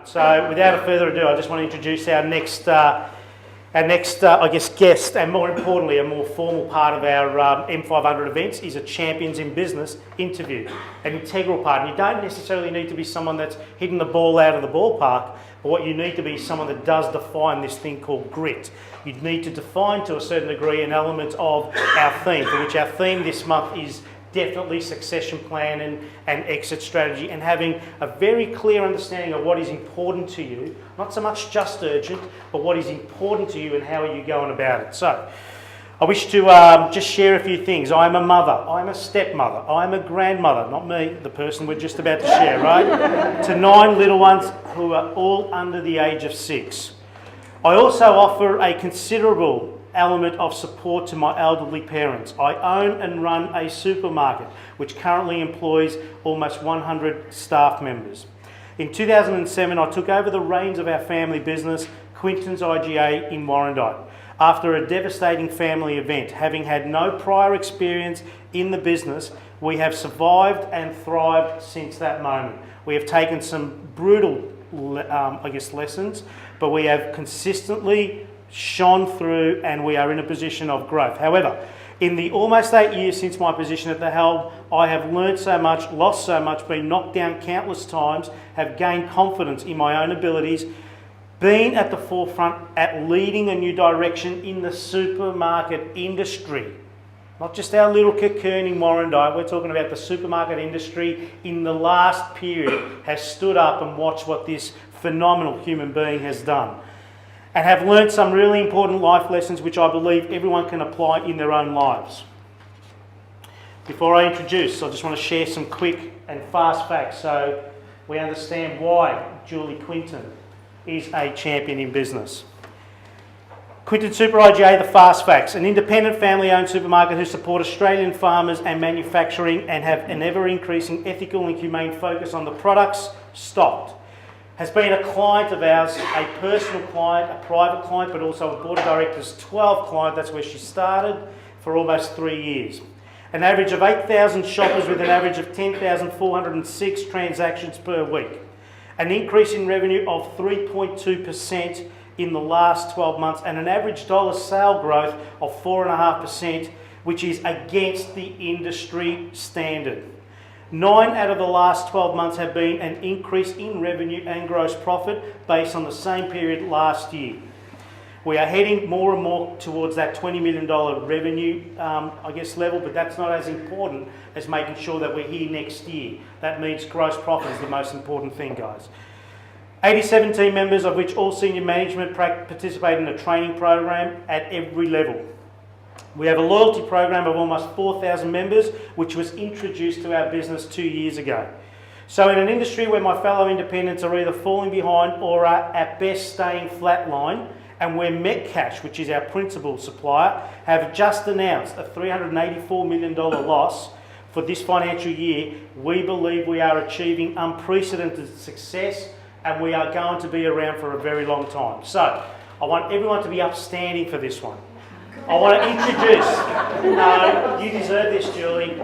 So without further ado, I just want to introduce our next, I guess, guest, and more importantly, a more formal part of our M500 events is a Champions in Business interview, an integral part. And you don't necessarily need to be someone that's hitting the ball out of the ballpark, but what you need to be is someone that does define this thing called grit. You need to define to a certain degree an element of our theme, for which our theme this month is definitely succession plan and exit strategy, and having a very clear understanding of what is important to you, not so much just urgent, but what is important to you and how are you going about it. So I wish to just share a few things. I'm a mother, I'm a stepmother, I'm a grandmother, not me, the person we're just about to share, right? To 9 little ones who are all under the age of 6. I also offer a considerable element of support to my elderly parents. I own and run a supermarket which currently employs almost 100 staff members. In 2007, I took over the reins of our family business, Quinton's IGA in Warrandyte, after a devastating family event. Having had no prior experience in the business, we have survived and thrived since that moment. We have taken some brutal, lessons, but we have consistently shone through and we are in a position of growth. However, in the almost 8 years since my position at the helm, I have learned so much, lost so much, been knocked down countless times, have gained confidence in my own abilities, been at the forefront at leading a new direction in the supermarket industry. Not just our little cocoon in Warrandyte, we're talking about the supermarket industry in the last period has stood up and watched what this phenomenal human being has done, and have learned some really important life lessons which I believe everyone can apply in their own lives. Before I introduce, I just want to share some quick and fast facts so we understand why Julie Quinton is a champion in business. Quinton Super IGA, the fast facts, an independent family-owned supermarket who support Australian farmers and manufacturing and have an ever-increasing ethical and humane focus on the products stocked. Has been a client of ours, a personal client, a private client, but also a board of directors 12 client, that's where she started, for almost 3 years. An average of 8,000 shoppers with an average of 10,406 transactions per week. An increase in revenue of 3.2% in the last 12 months and an average dollar sale growth of 4.5%, which is against the industry standard. 9 out of the last 12 months have been an increase in revenue and gross profit based on the same period last year. We are heading more and more towards that $20 million revenue, level, but that's not as important as making sure that we're here next year. That means gross profit is the most important thing, guys. 87 team members, of which all senior management participate in a training program at every level. We have a loyalty program of almost 4,000 members, which was introduced to our business 2 years ago. So in an industry where my fellow independents are either falling behind or are at best staying flatline, and where Metcash, which is our principal supplier, have just announced a $384 million loss for this financial year, we believe we are achieving unprecedented success and we are going to be around for a very long time. So I want everyone to be upstanding for this one. I want to introduce, you deserve this, Julie.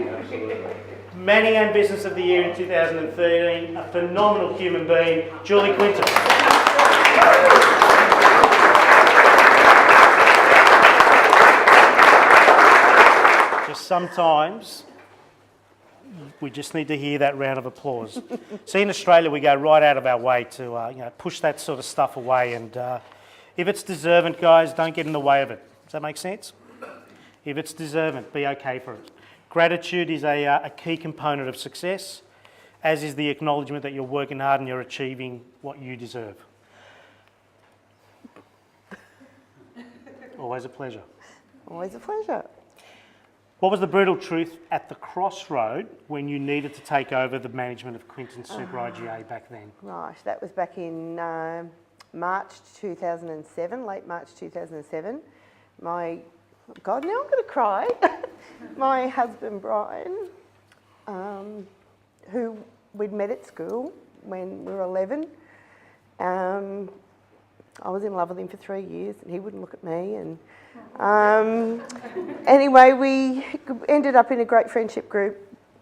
Manning Business of the Year in 2013, a phenomenal human being, Julie Quinton. Just sometimes we just need to hear that round of applause. See, in Australia we go right out of our way to push that sort of stuff away, and if it's deserving, guys, don't get in the way of it. Does that make sense? If it's deserving, be okay for it. Gratitude is a key component of success, as is the acknowledgement that you're working hard and you're achieving what you deserve. Always a pleasure. Always a pleasure. What was the brutal truth at the crossroad when you needed to take over the management of Quinton Super IGA back then? Right, that was back in March 2007, late March 2007. Now I'm going to cry. My husband Brian, who we'd met at school when we were 11, I was in love with him for 3 years and he wouldn't look at me, and anyway, we ended up in a great friendship group,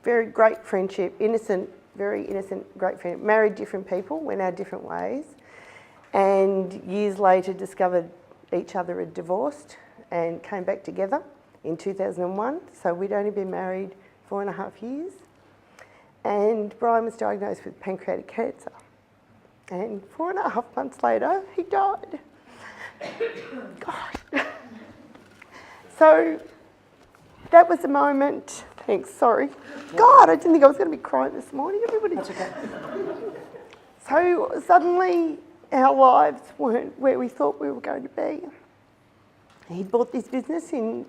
very great friendship, innocent, very innocent, great friend. Married different people, went our different ways, and years later discovered each other had divorced and came back together in 2001. So we'd only been married 4.5 years. And Brian was diagnosed with pancreatic cancer. And 4.5 months later, he died. God. So that was a moment. Thanks, sorry. God, I didn't think I was going to be crying this morning. Everybody. That's okay. So suddenly our lives weren't where we thought we were going to be. He bought this business in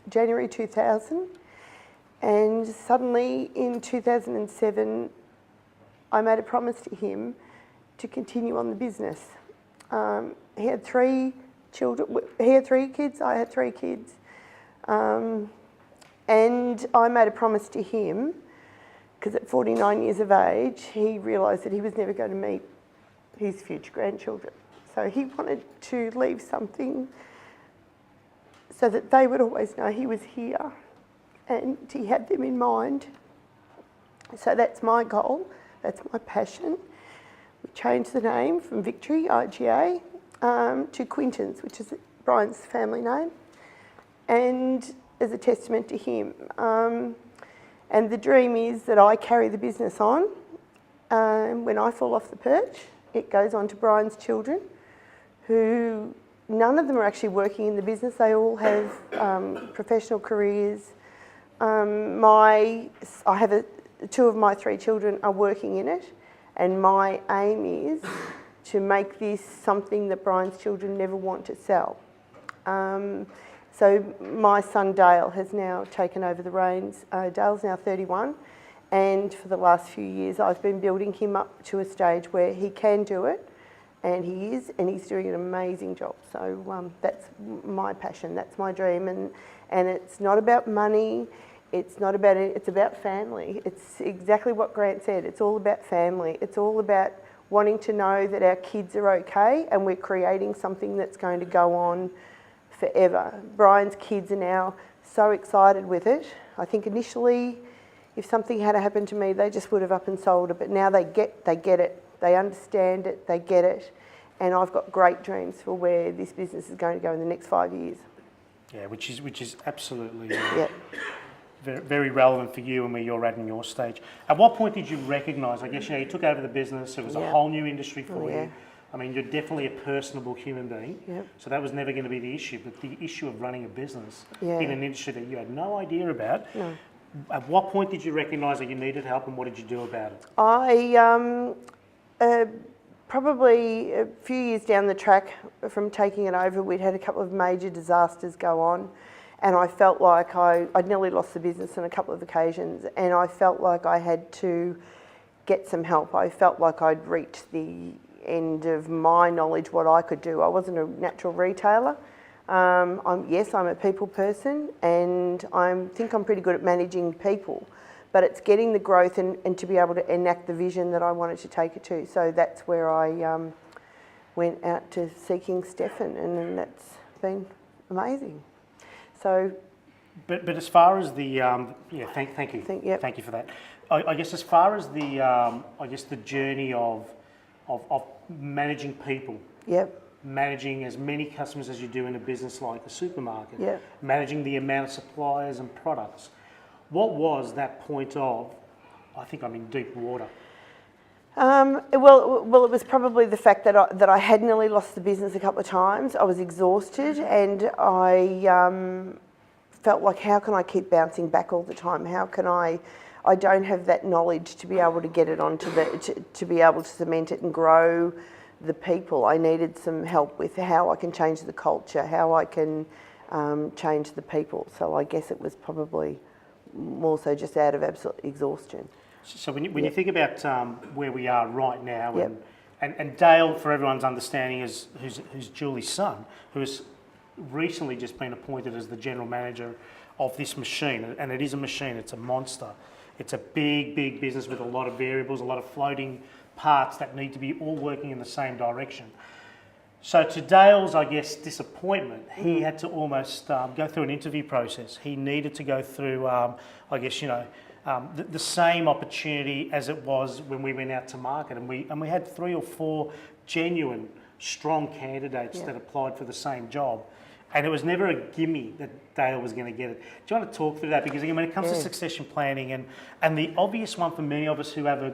January 2000, and suddenly in 2007 I made a promise to him to continue on the business. He had 3 children. He had 3 kids, I had 3 kids. And I made a promise to him, because at 49 years of age, he realised that he was never going to meet his future grandchildren. So he wanted to leave something so that they would always know he was here, and he had them in mind. So that's my goal, that's my passion. We changed the name from Victory, IGA, to Quintons, which is Brian's family name, and as a testament to him. And the dream is that I carry the business on. When I fall off the perch, it goes on to Brian's children, who none of them are actually working in the business. They all have professional careers. I have 2 of my 3 children are working in it, and my aim is to make this something that Brian's children never want to sell. So my son Dale has now taken over the reins. Dale's now 31, and for the last few years I've been building him up to a stage where he can do it, and he is, and he's doing an amazing job. So that's my passion, that's my dream, and it's not about money, it's not about it, it's about family. It's exactly what Grant said, it's all about family. It's all about wanting to know that our kids are okay and we're creating something that's going to go on forever. Brian's kids are now so excited with it. I think initially, if something had happened to me, they just would have up and sold it, but now they get it, they understand it, they get it, and I've got great dreams for where this business is going to go in the next 5 years. Yeah, which is absolutely Yep. very, very relevant for you and where you're at in your stage. At what point did you recognise, I guess, you took over the business, it was a whole new industry for you. I mean, you're definitely a personable human being, so that was never going to be the issue, but the issue of running a business in an industry that you had no idea about, at what point did you recognise that you needed help, and what did you do about it? I, probably a few years down the track from taking it over, we'd had a couple of major disasters go on, and I felt like I'd nearly lost the business on a couple of occasions, and I felt like I had to get some help. I felt like I'd reached the end of my knowledge, what I could do. I wasn't a natural retailer. I'm a people person, and I think I'm pretty good at managing people, but it's getting the growth and to be able to enact the vision that I wanted to take it to. So that's where I went out to seeking Stefan, and that's been amazing. So, but as far as the thank you, thank you for that. I guess as far as the journey of managing people, managing as many customers as you do in a business like a supermarket, managing the amount of suppliers and products. What was that point of, I think I'm in deep water? Well, it was probably the fact that I had nearly lost the business a couple of times. I was exhausted, and I felt like, how can I keep bouncing back all the time? How can I don't have that knowledge to be able to get it onto to be able to cement it and grow the people. I needed some help with how I can change the culture, how I can change the people. So I guess it was probably more so just out of absolute exhaustion. So when you think about where we are right now, and Dale, for everyone's understanding, who's Julie's son, who has recently just been appointed as the general manager of this machine, and it is a machine, it's a monster. It's a big, big business with a lot of variables, a lot of floating parts that need to be all working in the same direction. So to Dale's, I guess, disappointment, he had to almost go through an interview process. He needed to go through, the same opportunity as it was when we went out to market, and we had 3 or 4 genuine, strong candidates that applied for the same job. And it was never a gimme that Dale was going to get it. Do you want to talk through that? Because again, when it comes to succession planning, and the obvious one for many of us who have a,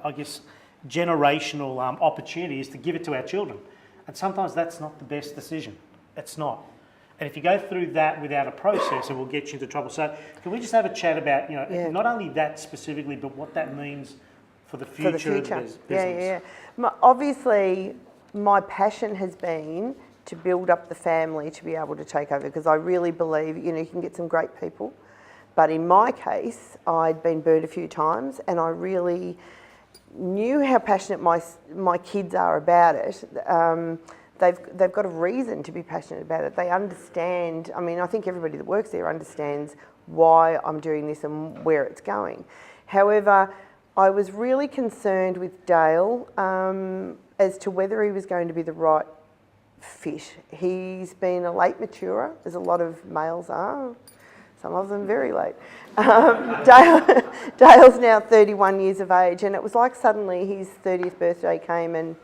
I guess, generational opportunity is to give it to our children. And sometimes that's not the best decision. It's not. And if you go through that without a process, it will get you into trouble. So can we just have a chat about, not only that specifically, but what that means for the future, of the business? Yeah. Obviously, my passion has been to build up the family to be able to take over, because I really believe, you can get some great people. But in my case, I'd been burnt a few times, and I really knew how passionate my kids are about it. They've got a reason to be passionate about it. They understand, I think everybody that works there understands why I'm doing this and where it's going. However, I was really concerned with Dale as to whether he was going to be the right fit. He's been a late maturer, as a lot of males are, some of them very late. Dale's now 31 years of age, and it was like suddenly his 30th birthday came and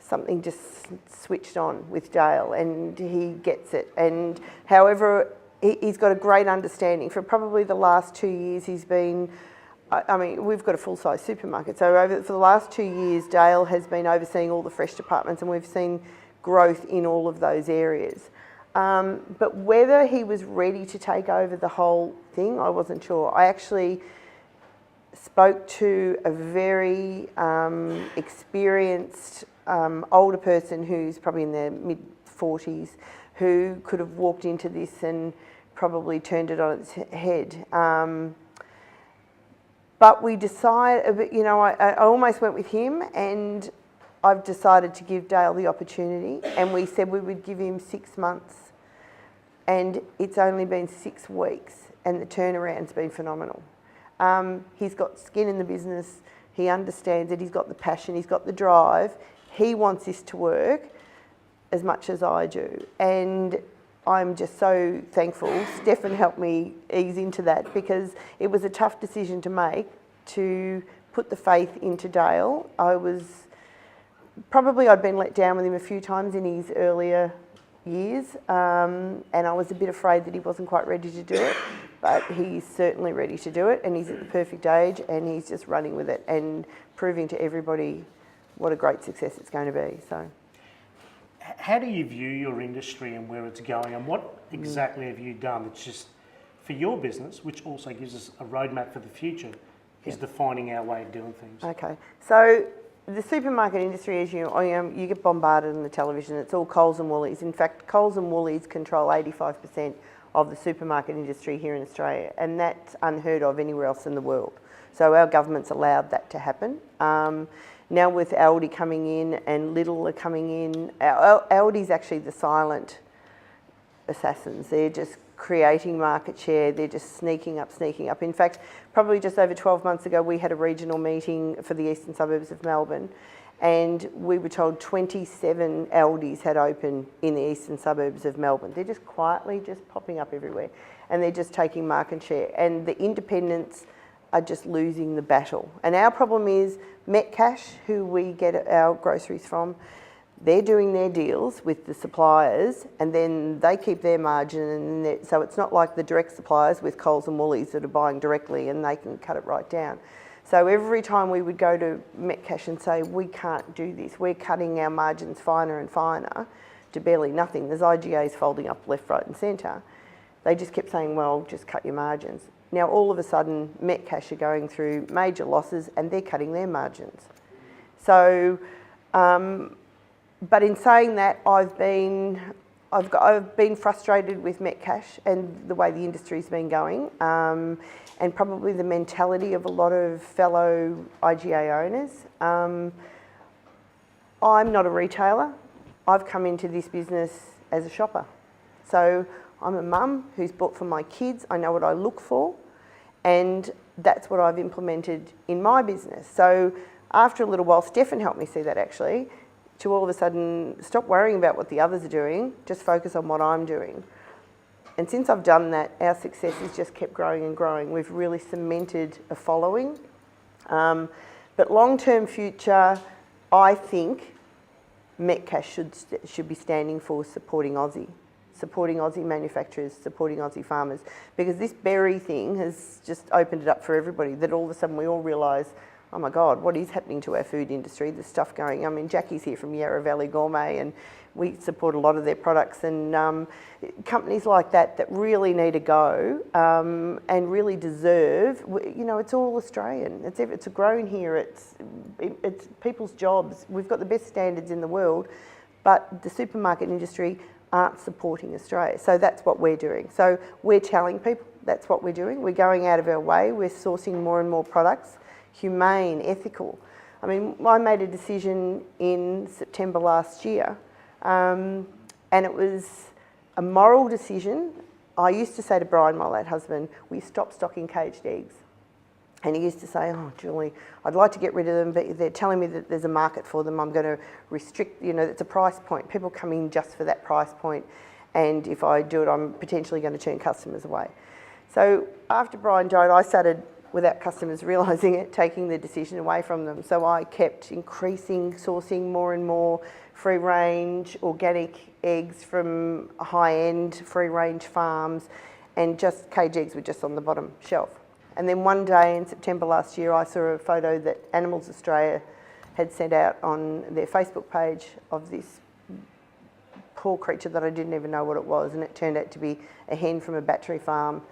something just switched on with Dale, and he gets it. And however, he's got a great understanding. For probably the last 2 years, he's been, we've got a full-size supermarket, so for the last 2 years, Dale has been overseeing all the fresh departments, and we've seen growth in all of those areas. But whether he was ready to take over the whole thing, I wasn't sure. I actually spoke to a very experienced older person who's probably in their mid-40s, who could have walked into this and probably turned it on its head. But we decided, I almost went with him, and I've decided to give Dale the opportunity, and we said we would give him 6 months, and it's only been 6 weeks, and the turnaround's been phenomenal. He's got skin in the business, he understands it, he's got the passion, he's got the drive, he wants this to work as much as I do, and I'm just so thankful. Stefan helped me ease into that, because it was a tough decision to make, to put the faith into Dale. I'd been let down with him a few times in his earlier years, and I was a bit afraid that he wasn't quite ready to do it, but he's certainly ready to do it, and he's at the perfect age, and he's just running with it and proving to everybody what a great success it's going to be. So, how do you view your industry and where it's going, and what exactly have you done that's just for your business, which also gives us a roadmap for the future, is defining our way of doing things? Okay, so the supermarket industry, as you get bombarded on the television, it's all Coles and Woolies. In fact, Coles and Woolies control 85% of the supermarket industry here in Australia, and that's unheard of anywhere else in the world. So our government's allowed that to happen. Now with Aldi coming in and Lidl are coming in, Aldi's actually the silent assassins. They're just creating market share, they're just sneaking up. In fact, probably just over 12 months ago, we had a regional meeting for the eastern suburbs of Melbourne, and we were told 27 Aldis had opened in the eastern suburbs of Melbourne. They're just quietly just popping up everywhere, and they're just taking market share, and the independents are just losing the battle. And our problem is Metcash, who we get our groceries from, they're doing their deals with the suppliers, and then they keep their margin, and so it's not like the direct suppliers with Coles and Woolies that are buying directly and they can cut it right down. So every time we would go to Metcash and say, we can't do this, we're cutting our margins finer and finer to barely nothing. There's IGAs folding up left, right and centre. They just kept saying, well, just cut your margins. Now all of a sudden Metcash are going through major losses and they're cutting their margins. So, but in saying that, I've been frustrated with Metcash and the way the industry's been going, and probably the mentality of a lot of fellow IGA owners. I'm not a retailer. I've come into this business as a shopper. So I'm a mum who's bought for my kids. I know what I look for, and that's what I've implemented in my business. So after a little while, Stefan helped me see that actually, to all of a sudden stop worrying about what the others are doing, just focus on what I'm doing. And since I've done that, our success has just kept growing and growing. We've really cemented a following. But long-term future, I think Metcash should be standing for supporting Aussie manufacturers, supporting Aussie farmers, because this berry thing has just opened it up for everybody, that all of a sudden we all realise, oh my God, what is happening to our food industry? There's stuff going. I mean, Jackie's here from Yarra Valley Gourmet, and we support a lot of their products, and companies like that really need to go and really deserve. You know, it's all Australian. It's grown here. It's people's jobs. We've got the best standards in the world, but the supermarket industry aren't supporting Australia. So that's what we're doing. So we're telling people that's what we're doing. We're going out of our way. We're sourcing more and more products, humane, ethical. I mean, I made a decision in September last year, and it was a moral decision. I used to say to Brian, my late husband, we stopped stocking caged eggs. And he used to say, oh, Julie, I'd like to get rid of them, but they're telling me that there's a market for them. I'm going to restrict, you know, it's a price point. People come in just for that price point. And if I do it, I'm potentially going to turn customers away. So after Brian died, I started, without customers realising it, taking the decision away from them. So I kept increasing, sourcing more and more free-range, organic eggs from high-end free-range farms, and just cage eggs were just on the bottom shelf. And then one day in September last year, I saw a photo that Animals Australia had sent out on their Facebook page of this poor creature that I didn't even know what it was, and it turned out to be a hen from a battery farm.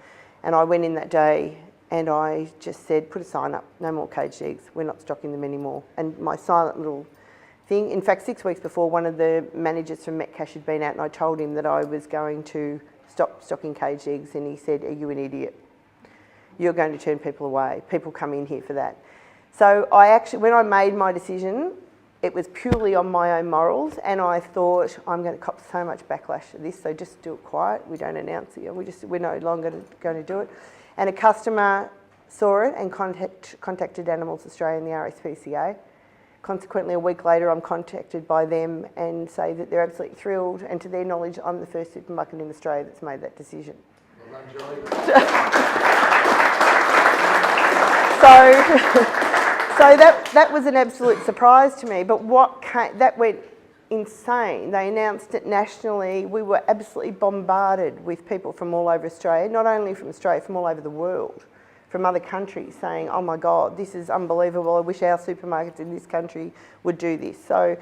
And I went in that day and I just said, put a sign up, no more caged eggs, we're not stocking them anymore. And my silent little thing, in fact 6 weeks before, one of the managers from Metcash had been out and I told him that I was going to stop stocking caged eggs, and he said, are you an idiot? You're going to turn people away. People come in here for that. So I actually, when I made my decision, it was purely on my own morals, and I thought, I'm going to cop so much backlash to this, so just do it quiet. We don't announce it. We're no longer going to do it. And a customer saw it and contacted Animals Australia and the RSPCA. Consequently, a week later, I'm contacted by them and say that they're absolutely thrilled, and to their knowledge, I'm the first supermarket in Australia that's made that decision. Well done, Julie. So that was an absolute surprise to me, but that went insane. They announced it nationally. We were absolutely bombarded with people from all over Australia, not only from Australia, from all over the world, from other countries saying, oh my God, this is unbelievable. I wish our supermarkets in this country would do this. So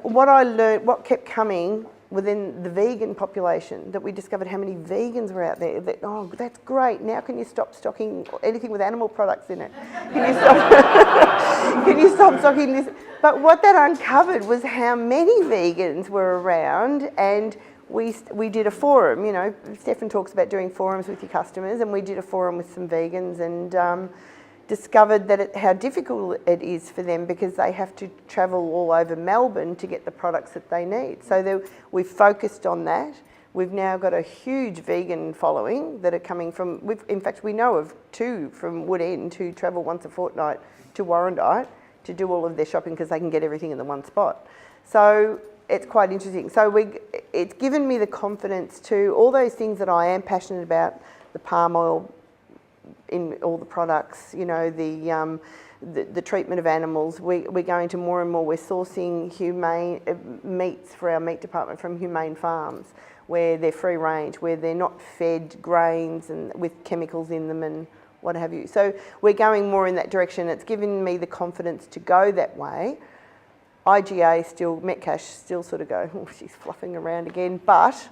what I learned, what kept coming within the vegan population, that we discovered how many vegans were out there, that, oh, that's great, now can you stop stocking anything with animal products in it? Can you stop stocking this? But what that uncovered was how many vegans were around, and we did a forum. You know, Stefan talks about doing forums with your customers, and we did a forum with some vegans, and discovered that how difficult it is for them, because they have to travel all over Melbourne to get the products that they need. So we've focused on that. We've now got a huge vegan following that are coming from, in fact we know of 2 from Wood End who travel once a fortnight to Warrandyte to do all of their shopping because they can get everything in the one spot. So it's quite interesting. So it's given me the confidence to, all those things that I am passionate about, the palm oil, in all the products, you know, the treatment of animals. We're going to more and more, we're sourcing humane meats for our meat department from humane farms, where they're free range, where they're not fed grains and with chemicals in them and what have you. So we're going more in that direction. It's given me the confidence to go that way. IGA still, Metcash still sort of go, oh, she's fluffing around again, but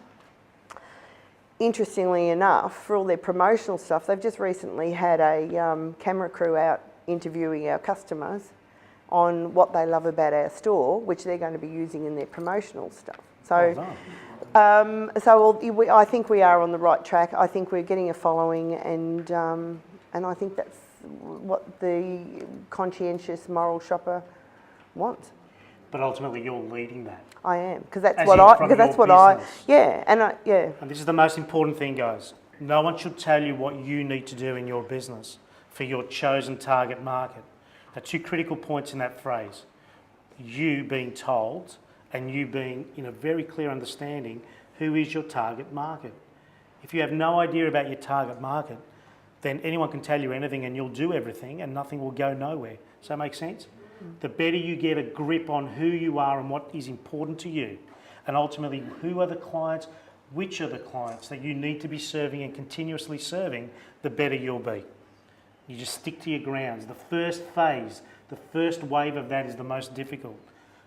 interestingly enough, for all their promotional stuff, they've just recently had a camera crew out interviewing our customers on what they love about our store, which they're going to be using in their promotional stuff. So, I think we are on the right track. I think we're getting a following, and I think that's what the conscientious moral shopper wants. But ultimately, you're leading that. I am, because that's what I, yeah, And this is the most important thing, guys. No one should tell you what you need to do in your business for your chosen target market. The 2 critical points in that phrase: you being told, and you being in a very clear understanding who is your target market. If you have no idea about your target market, then anyone can tell you anything and you'll do everything and nothing will go nowhere. Does that make sense? The better you get a grip on who you are and what is important to you, and ultimately who are the clients, which are the clients that you need to be serving and continuously serving, the better you'll be. You just stick to your grounds. The first phase, the first wave of that is the most difficult.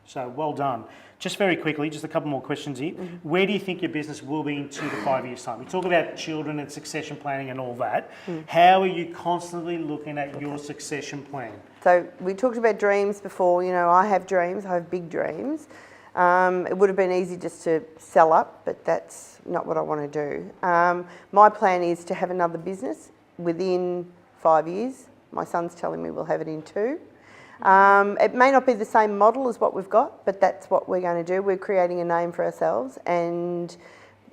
So well done. Just very quickly, just a couple more questions here. Where do you think your business will be in 2 to 5 years' time? We talk about children and succession planning and all that. How are you constantly looking at your succession plan? So we talked about dreams before. You know, I have dreams. I have big dreams. It would have been easy just to sell up, but that's not what I want to do. My plan is to have another business within 5 years. My son's telling me we'll have it in 2. It may not be the same model as what we've got, but that's what we're going to do. We're creating a name for ourselves, and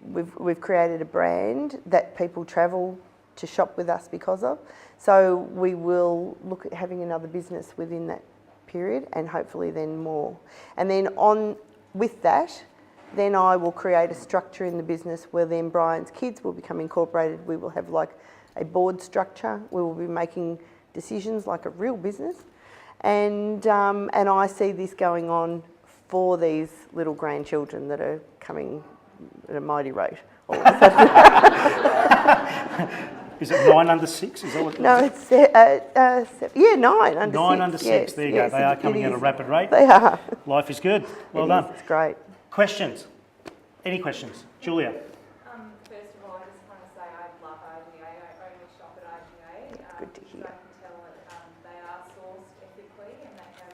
we've created a brand that people travel to shop with us because of. So we will look at having another business within that period, and hopefully then more. And then on with that, then I will create a structure in the business where then Brian's kids will become incorporated. We will have like a board structure. We will be making decisions like a real business. And I see this going on for these little grandchildren that are coming at a mighty rate. All of a sudden. Is it 9 under 6? Is that what No, it's 9 under 6. 9 under 6, yes, there you yes, go. They are coming at a rapid rate. They are. Life is good. Well It done. is, it's great. Questions? Any questions? Julia? First of all, I just want to say I love IGA. I only shop at IGA. Good to hear. So I can tell that they are sourced ethically and they have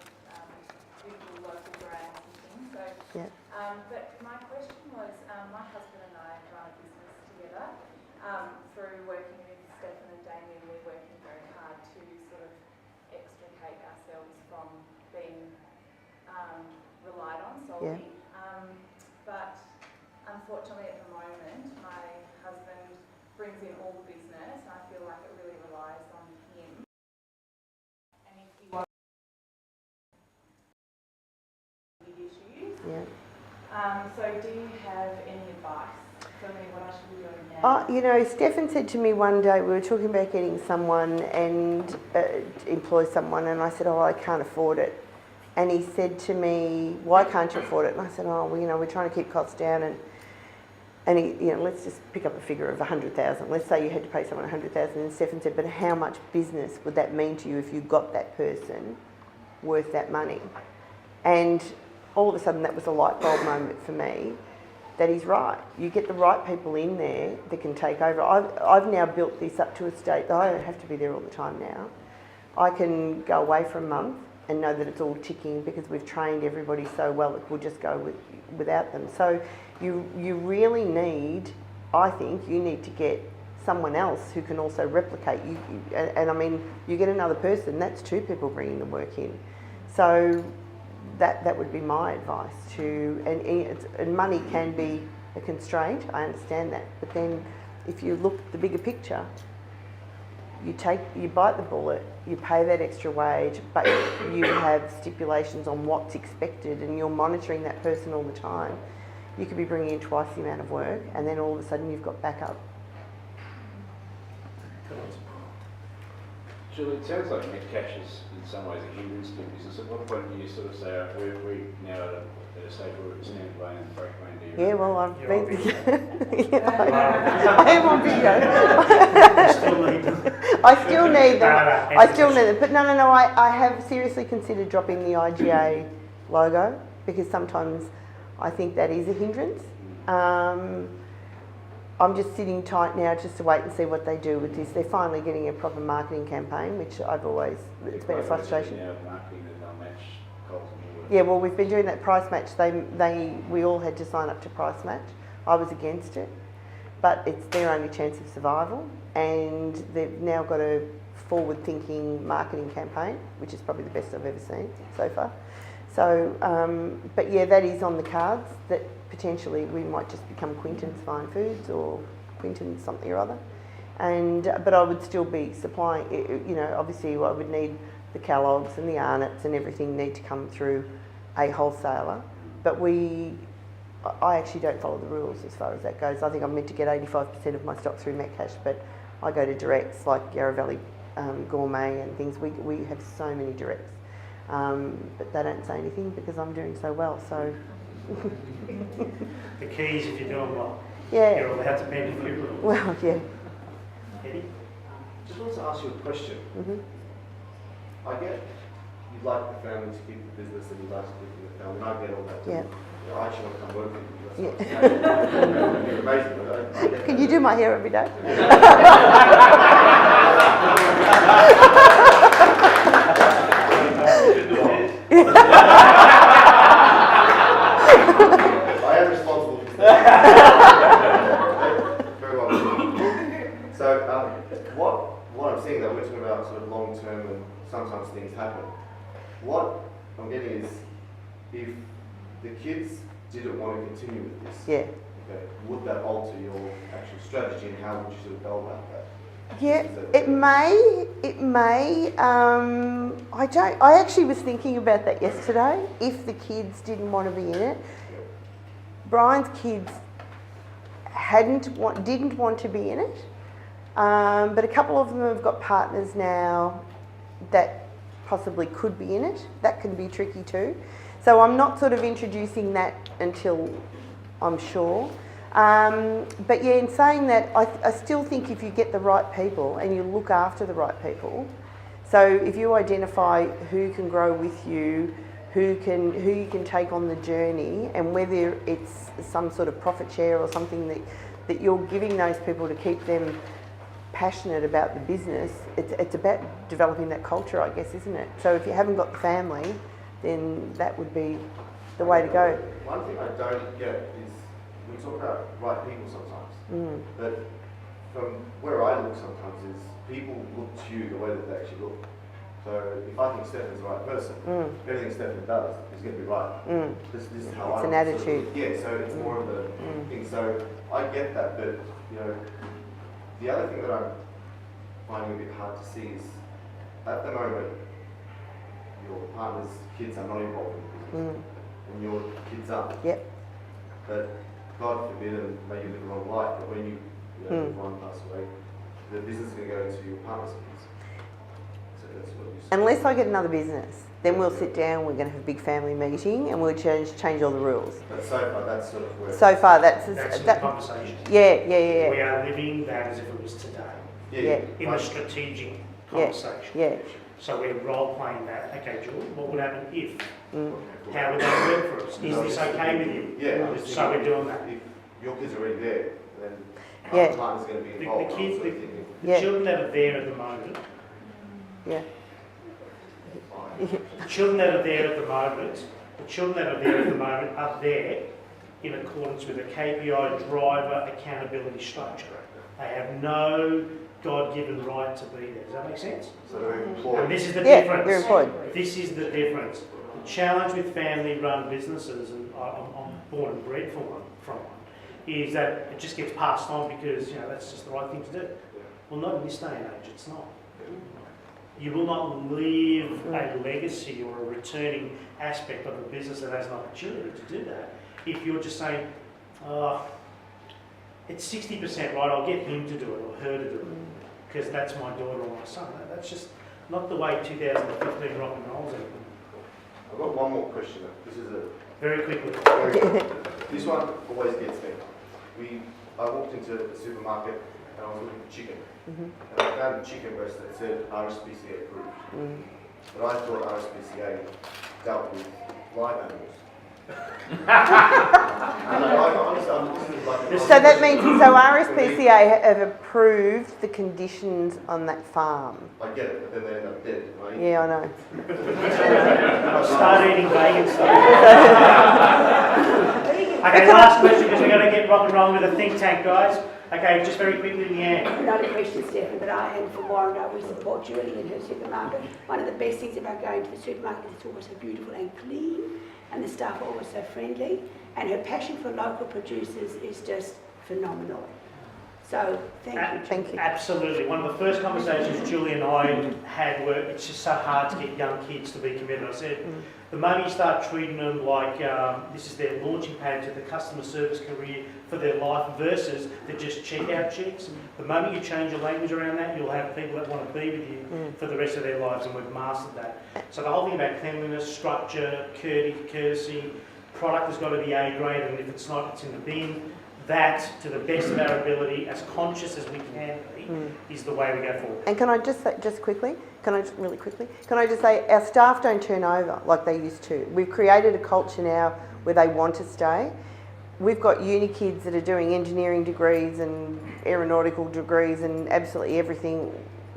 beautiful local brands and things. So, Yeah. but my question was, my husband and I run a business together. Through working with Stefan and Damien, we're working very hard to sort of extricate ourselves from being relied on solely. Yeah. But unfortunately at the moment, my husband brings in all the business and I feel like it really relies on him. And if he wants big issues. Yeah. So do you have any advice for me what I should be doing now? You know, Stefan said to me one day, we were talking about getting someone and employ someone, and I said, oh, I can't afford it. And he said to me, why can't you afford it? And I said, oh, well, you know, we're trying to keep costs down, and he, you know, let's just pick up a figure of 100,000. Let's say you had to pay someone 100,000, and Stefan said, but how much business would that mean to you if you got that person worth that money? And all of a sudden that was a light bulb moment for me, that he's right. You get the right people in there that can take over. I've now built this up to a state that I don't have to be there all the time now. I can go away for a month and know that it's all ticking because we've trained everybody so well it will just go without them. So you really need, I think, you need to get someone else who can also replicate you. And I mean, you get another person, that's 2 people bringing the work in. So that would be my advice to, and money can be a constraint, I understand that, but then if you look at the bigger picture, you bite the bullet, you pay that extra wage, but you have stipulations on what's expected and you're monitoring that person all the time. You could be bringing in twice the amount of work and then all of a sudden you've got backup. Julie, it sounds like net cash is in some ways a hindrance to business. At what point do you sort of say, we're now at a stage where we're standalone and break lane? Yeah, well, I've You're on been... I am on video. I still need them. I still need them. But no, I have seriously considered dropping the IGA logo because sometimes I think that is a hindrance. I'm just sitting tight now just to wait and see what they do with this. They're finally getting a proper marketing campaign, which I've always, it's been a frustration. Yeah, well, we've been doing that price match. We all had to sign up to price match. I was against it, but it's their only chance of survival. And they've now got a forward-thinking marketing campaign, which is probably the best I've ever seen so far. So, but yeah, that is on the cards, that potentially we might just become Quinton's Fine Foods or Quinton's something or other. But I would still be supplying, you know, obviously I would need the Kellogg's and the Arnott's and everything need to come through a wholesaler. But we I actually don't follow the rules as far as that goes. I think I'm meant to get 85% of my stock through Metcash, but I go to directs like Yarra Valley Gourmet and things. We have so many directs, but they don't say anything because I'm doing so well. So The key is if you're doing well. yeah. You're allowed to bend a few rules. Well, yeah. Eddie? Just wanted to ask you a question. Mhm. I get you'd like the family to keep the business and you'd like to keep the family, and I get all that too. Yeah. You know, I actually want to come work with you. Yeah. That's You're amazing. But I get Can that. you do my hair every day? I am responsible for that. Very well. So, what I'm saying though, we're talking about sort of long term and sometimes things happen. What I'm getting is, if the kids didn't want to continue with this, Yeah. okay, would that alter your actual strategy and how would you sort of go about that? Yeah, it may. I actually was thinking about that yesterday. If the kids didn't want to be in it, Brian's kids didn't want to be in it, but a couple of them have got partners now that possibly could be in it. That can be tricky too. So I'm not sort of introducing that until I'm sure. But yeah, in saying that, I still think if you get the right people and you look after the right people, so if you identify who can grow with you, who you can take on the journey, and whether it's some sort of profit share or something that you're giving those people to keep them passionate about the business, it's about developing that culture, I guess, isn't it? So if you haven't got the family, then that would be the way to go. One thing I don't get is, we talk about right people sometimes, but from where I look sometimes is people look to you the way that they actually look. So if I think Stefan's the right person, everything Stefan does is going to be right. This is how It's I an sort of attitude. look. Yeah, so it's more of the thing. So I get that, but you know, the other thing that I'm finding a bit hard to see is, at the moment, your partner's kids are not involved in the business, and your kids are. Yep. But God forbid, and may you live a long life, but when you know, one pass away, the business is going to go into your partner's kids. So that's what you say. Unless I get another business, then we'll sit down, we're going to have a big family meeting and we'll change all the rules. But so far, that's sort of where. So far, that's the conversation. Yeah. We are living that as if it was today, Yeah. in a strategic conversation. Yeah. So we're role playing that. Okay, Julie, what would happen if? How would that work for us? Is this okay with you? Yeah. So we're doing that. If your kids are already there, then Yeah. our partner's going to be involved. The kids, I'm sort of thinking, the Yeah. children that are there at the moment, Yeah. the children that are there at the moment are there in accordance with a KPI driver accountability structure. They have no God-given right to be there. Does that make sense? So they're And employed. this is the Yeah, difference. they're employed. This is the difference. The challenge with family-run businesses, and I'm born and bred from one, is that it just gets passed on because that's just the right thing to do. Well, not in this day and age. It's not. You will not leave a legacy or a returning aspect of a business that has an opportunity to do that if you're just saying, it's 60% right, I'll get him to do it or her to do it because that's my daughter or my son. That's just not the way 2015 rock and rolls anymore. I've got one more question. This is a Very quickly. this one always gets me. I walked into the supermarket and I was looking for chicken. And I found a chicken breast that said RSPCA approved. But I thought RSPCA dealt with live animals. So that means, RSPCA have approved the conditions on that farm. I get it, but then they end up dead, right? Yeah, I know. Start eating vegan stuff. Okay, last question because we're going to get rock and roll with a think tank, guys. Okay, just very quickly, Leanne. Not a question, Stefan, but I and for Warren, we support Julie in her supermarket. One of the best things about going to the supermarket is it's always so beautiful and clean, and the staff are always so friendly, and her passion for local producers is just phenomenal. So thank you. Thank you. Absolutely. One of the first conversations Julie and I had were, it's just so hard to get young kids to be committed. I said, the moment you start treating them like this is their launching pad to the customer service career for their life versus they're just checkout chicks, the moment you change your language around that, you'll have people that want to be with you for the rest of their lives, and we've mastered that. So the whole thing about cleanliness, structure, courtesy, product has got to be A grade, and if it's not, it's in the bin. That, to the best of our ability, as conscious as we can be, is the way we go forward. And can I just say, really quickly, can I just say, our staff don't turn over like they used to. We've created a culture now where they want to stay. We've got uni kids that are doing engineering degrees and aeronautical degrees and absolutely everything.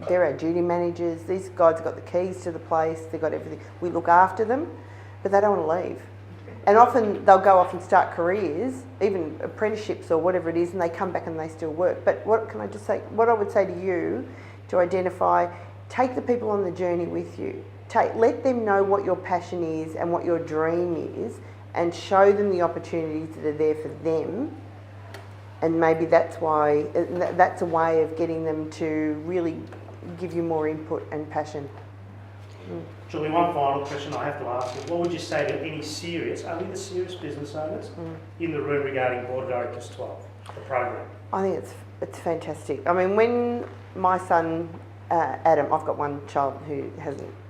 They're our duty managers. These guys have got the keys to the place, they've got everything. We look after them, but they don't want to leave. And often they'll go off and start careers, even apprenticeships or whatever it is, and they come back and they still work. But what can I just say? What I would say to you, to identify, take the people on the journey with you. Let them know what your passion is and what your dream is, and show them the opportunities that are there for them. And maybe that's a way of getting them to really give you more input and passion. Julie, one final question I have to ask you. What would you say to any serious, only the serious business owners in the room regarding Board of Directors 12, the program? I think it's fantastic. I mean, when my son, Adam, I've got one child who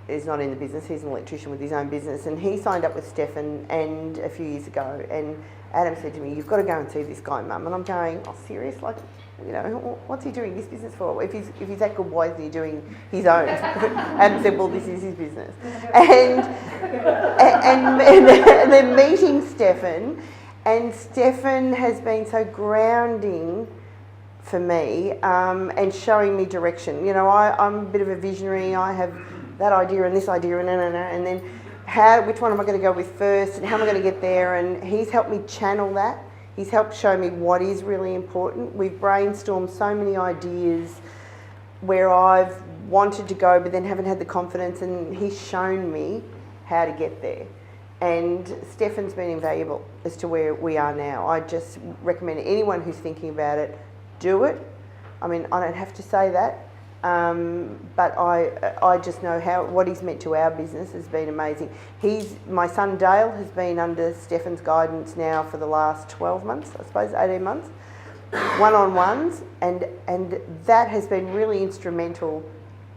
is not in the business, he's an electrician with his own business, and he signed up with Stefan and a few years ago, and Adam said to me, "You've got to go and see this guy, Mum." And I'm going, "Oh, serious? Like, you know, what's he doing this business for? If he's that good, why isn't he doing his own?" Adam said, "Well, this is his business." And then meeting Stefan, and Stefan has been so grounding for me and showing me direction. You know, I'm a bit of a visionary. I have that idea and this idea and then which one am I going to go with first and how am I going to get there? And he's helped me channel that. He's helped show me what is really important. We've brainstormed so many ideas where I've wanted to go but then haven't had the confidence, and he's shown me how to get there. And Stefan's been invaluable as to where we are now. I just recommend anyone who's thinking about it, do it. I mean, I don't have to say that, but I just know what he's meant to our business has been amazing. My son Dale has been under Stefan's guidance now for the last 12 months, I suppose, 18 months, one-on-ones, and that has been really instrumental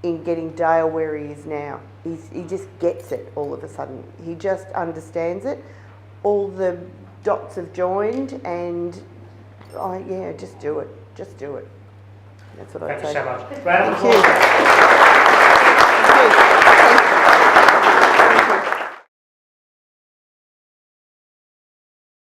in getting Dale where he is now. He just gets it all of a sudden. He just understands it. All the dots have joined, and just do it. Just do it. That's what I'd say. Thank you so much. Round of applause.